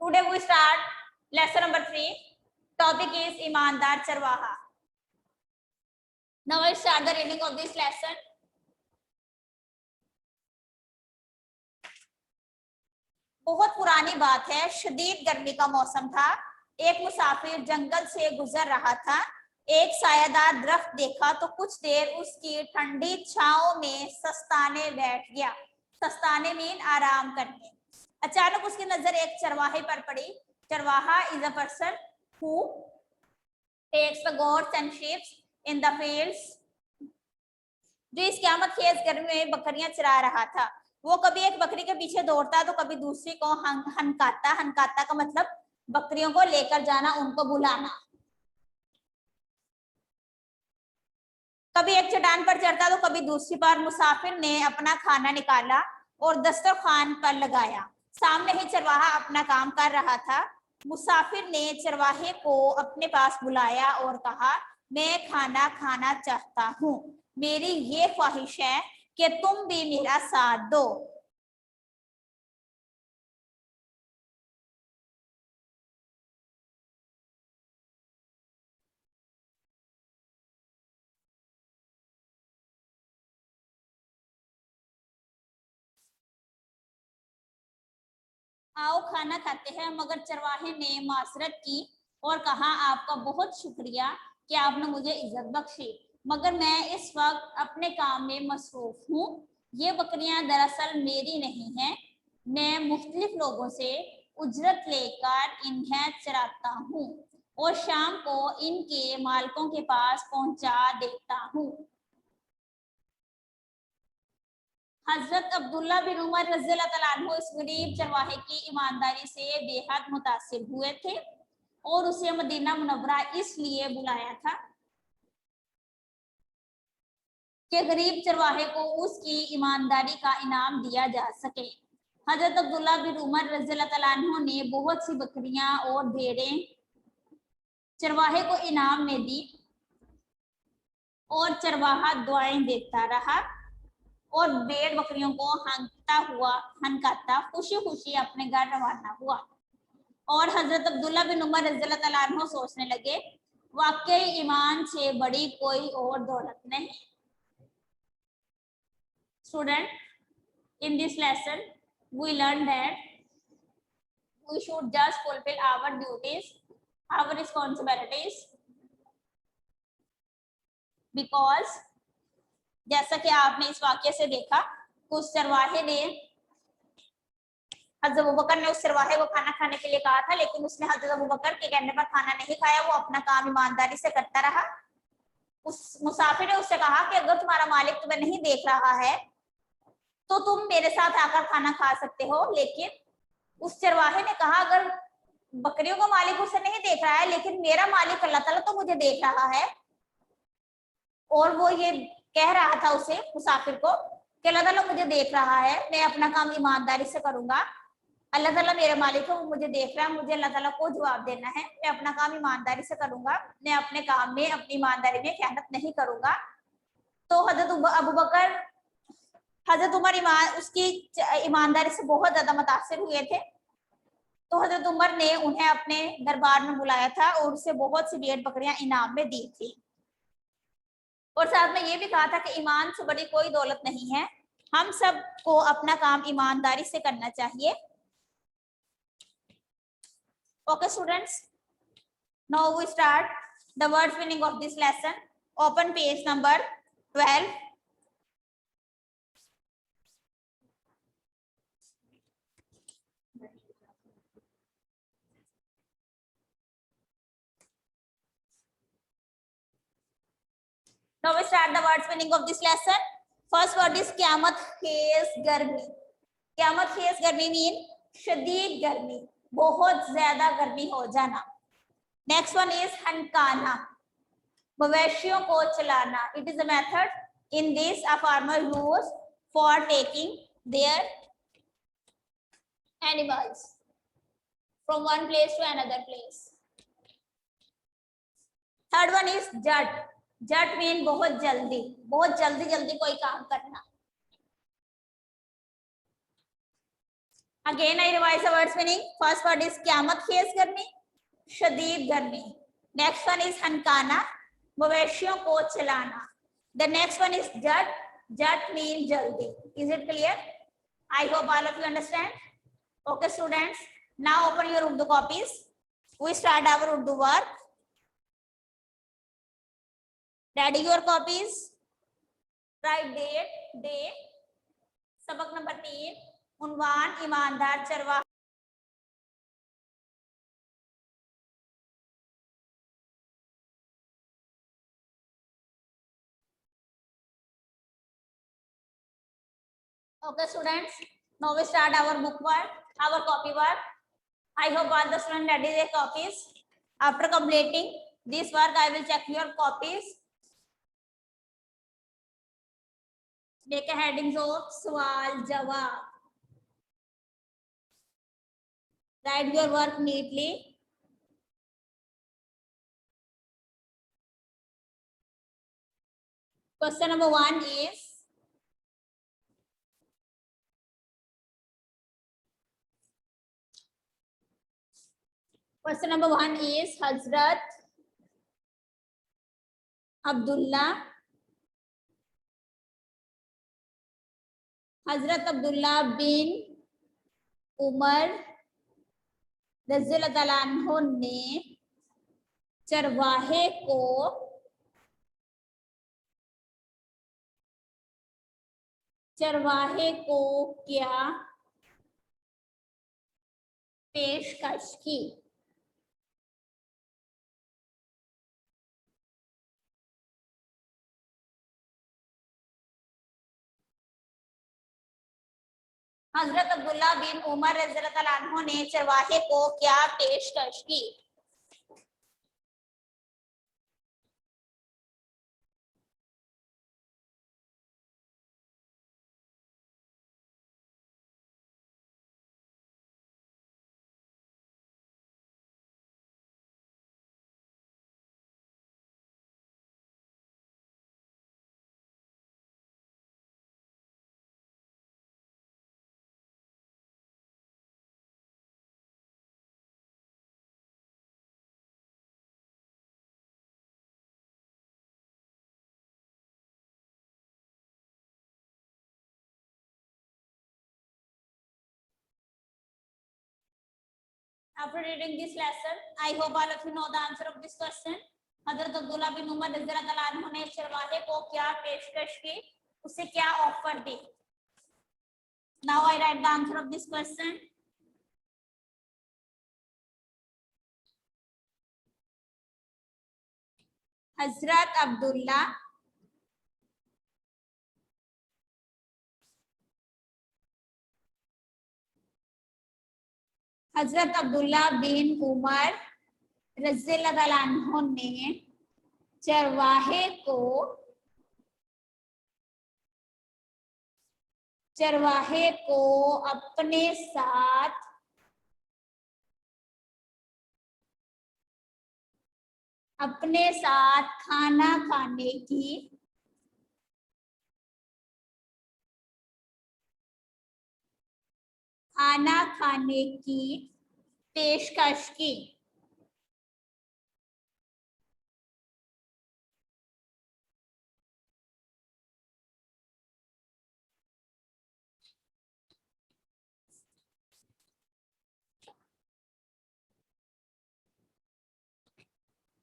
Today we start lesson number 3. Topic is ईमानदार चरवाहा. Now I start the reading of this lesson. बहुत पुरानी बात है, शदीद गर्मी का मौसम था. एक मुसाफिर जंगल से गुजर रहा था. एक सायादार दरख्त देखा तो कुछ देर उसकी ठंडी छांव में सस्ताने बैठ गया. सस्ताने मीन आराम करने. अचानक उसकी नजर एक चरवाहे पर पड़ी. चरवाहा is a person who takes the goats and sheeps in the fields. जो इस क़यामत खेज गर्मी में बकरियां चरा रहा था. वो कभी एक बकरी के पीछे दौड़ता तो कभी दूसरी को हनकाता. हनकाता का मतलब बकरियों को लेकर जाना, उनको बुलाना. कभी एक चट्टान पर चढ़ता तो कभी दूसरी पर. मुसाफिर ने अपना खाना निकाला और दस्तरखान पर लगाया. सामने ही चरवाहा अपना काम कर रहा था. मुसाफिर ने चरवाहे को अपने पास बुलाया और कहा, मैं खाना खाना चाहता हूँ. मेरी ये ख्वाहिश है कि तुम भी मेरा साथ दो. आओ खाना खाते हैं. मगर चरवाहे ने मासरत की और कहा, आपका बहुत शुक्रिया कि आपने मुझे इज्जत बख्शी, मगर मैं इस वक्त अपने काम में मसरूफ हूँ. ये बकरियां दरअसल मेरी नहीं हैं. मैं मुख्तलिफ लोगों से उजरत लेकर इन्हें चराता हूँ और शाम को इनके मालिकों के पास पहुंचा देता हूँ. हजरत अब्दुल्ला बिन उमर रज़ियल्लाहु तआला अन्हु इस गरीब चरवाहे की ईमानदारी से बेहद मुतासिर हुए थे और उसे मदीना मुनव्वरा इसलिए बुलाया था कि गरीब चरवाहे को उसकी ईमानदारी का इनाम दिया जा सके. हजरत अब्दुल्ला बिन उमर रज़ियल्लाहु तआला अन्हु ने बहुत सी बकरियां और भेड़ें चरवाहे को इनाम में दी और चरवाहा दुआएं देता रहा और भेड़ बकरियों को हनकाता खुशी खुशी अपने घर रवाना हुआ. और हजरत अब्दुल्ला बिन उमर रज़ियल्लाहु तआला अन्हु सोचने लगे, वाकई ईमान से बड़ी कोई और दौलत नहीं. Student, in this lesson we learned that we should just fulfill our duties, our responsibilities, because जैसा कि आपने इस वाक्य से देखा, उस चरवाहे ने हज़रत अबू बकर ने उस चरवाहे को खाना खाने के लिए कहा था, लेकिन उसने हज़रत अबू बकर के कहने पर खाना नहीं खाया. वो अपना काम ईमानदारी से करता रहा. उस मुसाफिर ने उससे कहा कि अगर तुम्हारा मालिक तुम्हें नहीं देख रहा है तो तुम मेरे साथ आकर खाना खा सकते हो. लेकिन उस चरवाहे ने कहा, अगर बकरियों का मालिक उसे नहीं देख रहा है लेकिन मेरा मालिक अल्लाह ताला तो मुझे देख रहा है. और वो ये कह रहा था उसे, मुसाफिर को, कि अल्लाह ताला मुझे देख रहा है, मैं अपना काम ईमानदारी से करूंगा. अल्लाह ताला मेरे मालिक है, वो मुझे देख रहा है, मुझे अल्लाह ताला को जवाब देना है. मैं अपना काम ईमानदारी से करूंगा, मैं अपने काम में अपनी ईमानदारी में खयानत नहीं करूंगा. तो हजरत अबू बकर, हजरत उमर उसकी ईमानदारी से बहुत ज्यादा मुतासिर हुए थे. तो हजरत उमर ने उन्हें अपने दरबार में बुलाया था और उसे बहुत सी भेड़ बकरियां इनाम में दी थी. और साथ में ये भी कहा था कि ईमान से बड़ी कोई दौलत नहीं है. हम सब को अपना काम ईमानदारी से करना चाहिए. Okay students, now we start the word meaning of this lesson. Open page number 12. Now we start the words meaning of this lesson. First word is क़यामत खेज गर्मी. क़यामत खेज गर्मी मीन शदीद गर्मी, बहुत ज्यादा गर्मी हो जाना. नेक्स्ट वन इज हनकाना, मवेशियों को चलाना. It is a method in this a farmer use for taking their animals from one place to another place. Third one is जट. जट मीन बहुत जल्दी, बहुत जल्दी जल्दी कोई काम करना. Again I revise the words meaning. First word is क़यामत खेज गर्मी, शदीद गर्मी. Next one is हनकाना, मवेशियों को चलाना. The next one is जट. जट means जल्दी. Is it clear? I hope all of you understand. Okay students, now open your Urdu copies. We start our Urdu work. Ready your copies. Write date, day. सबक number 3. उन्वान ईमानदार चरवाहा. Okay students, now we start our book work, our copy work. I hope all the students ready their copies. After completing this work, I will check your copies. Make a headings of सवाल जवाब. Write your work neatly. Question number 1 is Hazrat Abdullah bin Umar रज़ियल्लाहु अन्हु ने चरवाहे को क्या पेशकश की. हजरत अब्दुल्ला बिन उमर रज़ियल्लाहु अन्हु ने चरवाहे को क्या पेशकश की. After reading this lesson, I hope all of you know the answer of this question. हजरत अब्दुल्ला बिन उमर रज़ियल्लाहु अन्हु ने चरवाहे को क्या पेशकश की, उसे क्या offer the. Now I write the answer of this question. हजरत अब्दुल्ला बिन उमर रज़ियल्लाहु अन्हु ने चरवाहे को अपने साथ खाना खाने की पेशकश की.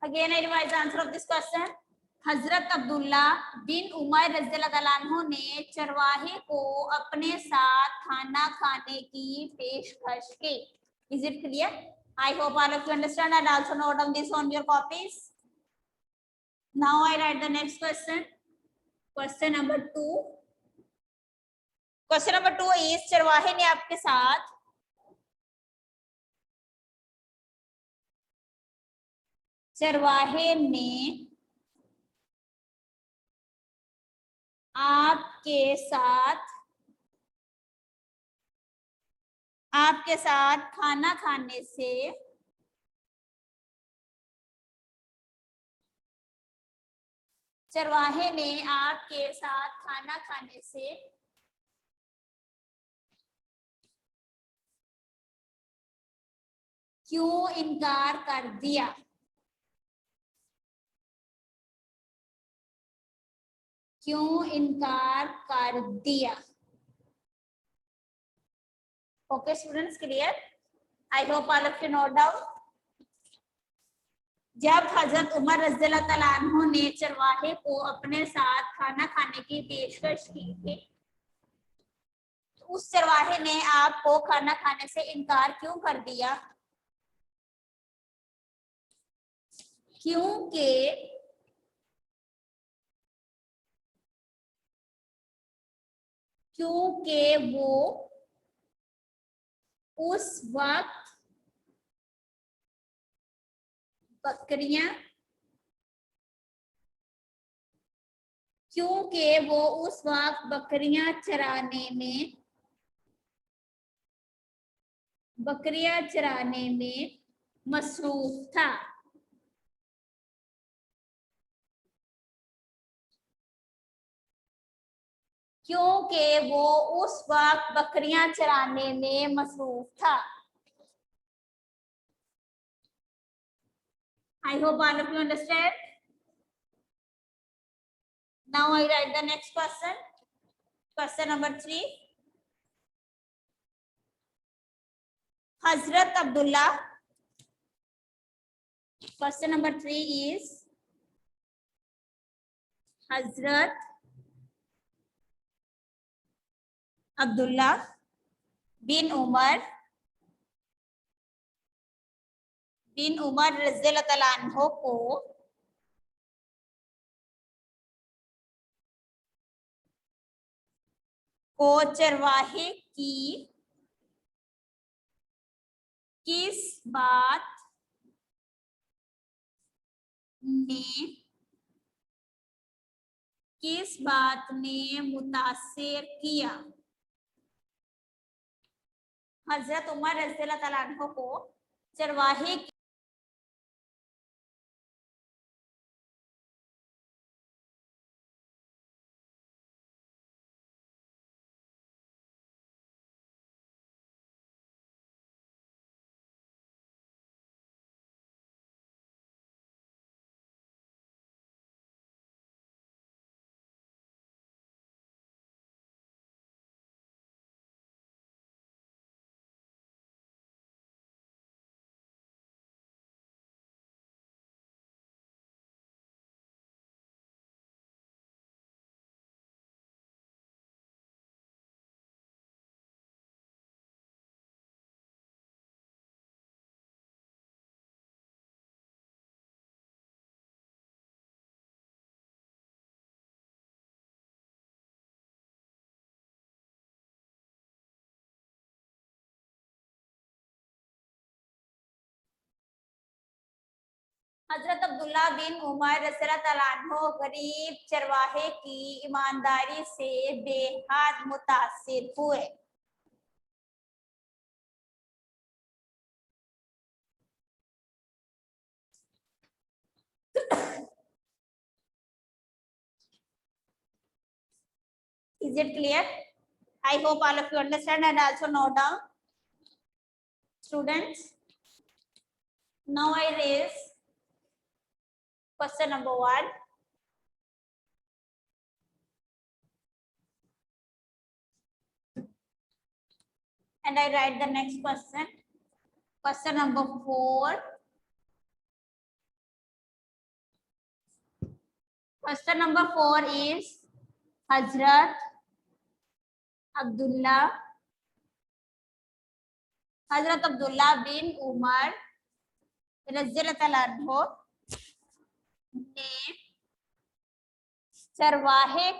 Again I revise the answer of this question. हजरत अब्दुल्ला बिन उमर रज़ियल्लाहु अन्हु ने चरवाहे को अपने साथ खाना खाने की पेशकश की. Is it clear? I hope all of you understand and also note down this on your copies. Now I write the next question. Question number 2. Question number 2 is चरवाहे ने आपके साथ आपके साथ खाना खाने से चरवाहे ने आपके साथ खाना खाने से क्यों इनकार कर दिया? क्यों इनकार कर दिया? Okay students, clear? I hope all of you note down. जब हजरत उमर रज़ियल्लाहु तआला अन्हु ने चरवाहे को अपने साथ खाना खाने की पेशकश की थी, उस चरवाहे ने आपको खाना खाने से इनकार क्यों कर दिया? क्योंकि वो उस वक्त बकरियां चराने में मसरूफ था। क्योंकि वो उस वक्त बकरियां चराने में मसरूफ था। I hope all of you understand. Now I write the next question. Question number 3. Hazrat Abdullah. Question number 3 is Hazrat Abdullah bin Umar रज़ियल्लाहु तआला अन्हु को चरवाहे की किस बात ने मुतासिर किया? हजरत उमर रज़ियल्लाहु तआला अन्हु को चरवाहे हजरत अब्दुल्ला बिन उमर रज़ियल्लाहु तआला अन्हु गरीब चरवाहे की ईमानदारी से बेहद मुतासिर हुए। Is it clear? I hope all of you understand and also note down. Students, now I raise question number 1. And I write the next question. Question number 4. Question number 4 is Hazrat Abdullah bin Umar रज़ियल्लाहु तआला अन्हु ने चरवाहे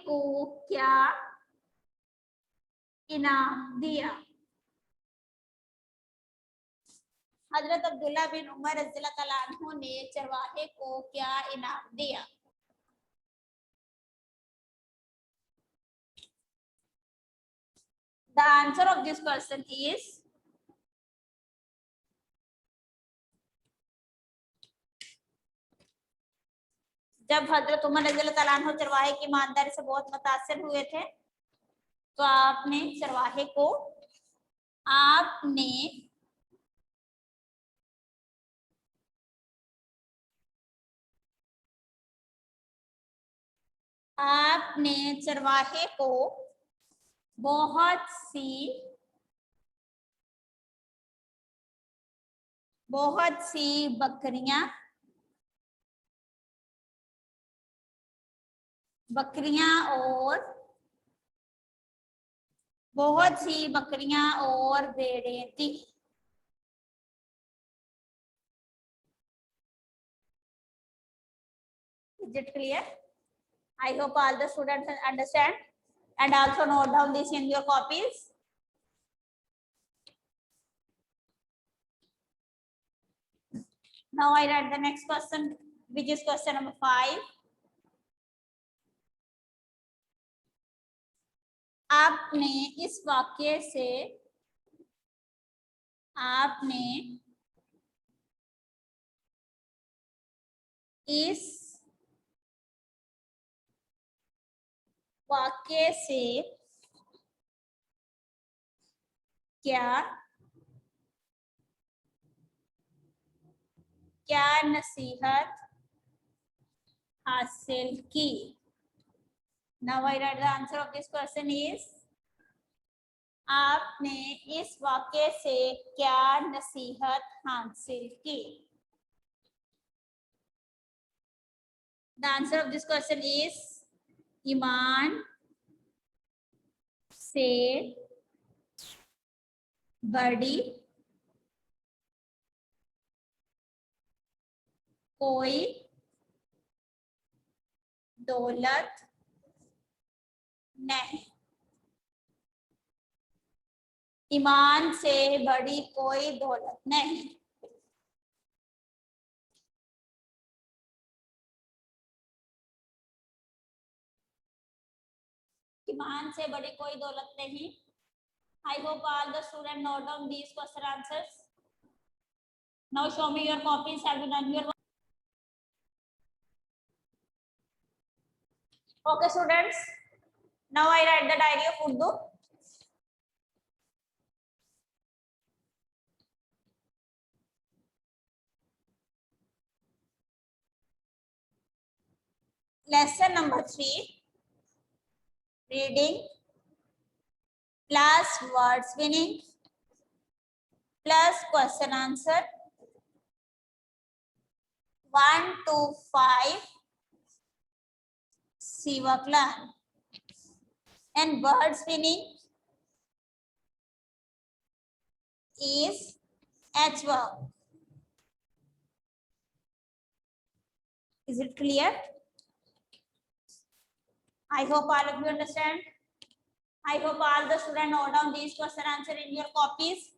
को क्या इनाम दिया? हजरत अब्दुल्ला बिन उमर रज़ियल्लाहु तआला अन्हु ने चरवाहे को क्या इनाम दिया? The answer of this question is जब हजरत उमर रज़ियल्लाहु तआला अन्हु चरवाहे की ईमानदारी से बहुत मुतासिर हुए थे, तो आपने चरवाहे को, आपने चरवाहे को बहुत सी बकरियां और भेड़ें दी। Is it clear? I hope all the students understand and also note down this in your copies. Now I read the next question, which is question number 5. आपने इस वाक्य से क्या नसीहत हासिल की? Now I write the answer of this question is, आपने इस वाक्य से क्या नसीहत हासिल की? The answer of this question is, ईमान से बड़ी कोई दौलत नहीं। ईमान से बड़ी कोई दौलत नहीं। ईमान से बड़ी कोई दौलत नहीं। I hope all the students note down these question answers. Now show me your copies. Have you done your work? Okay, students. Now I write the diary of Urdu. Lesson number 3. Reading plus words winning plus question answer 1 to 5 Siva clan, and words winning is H verb. Is it clear? I hope all of you understand. I hope all the students note down these question answer in your copies.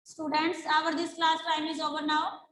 Students, our this class time is over now.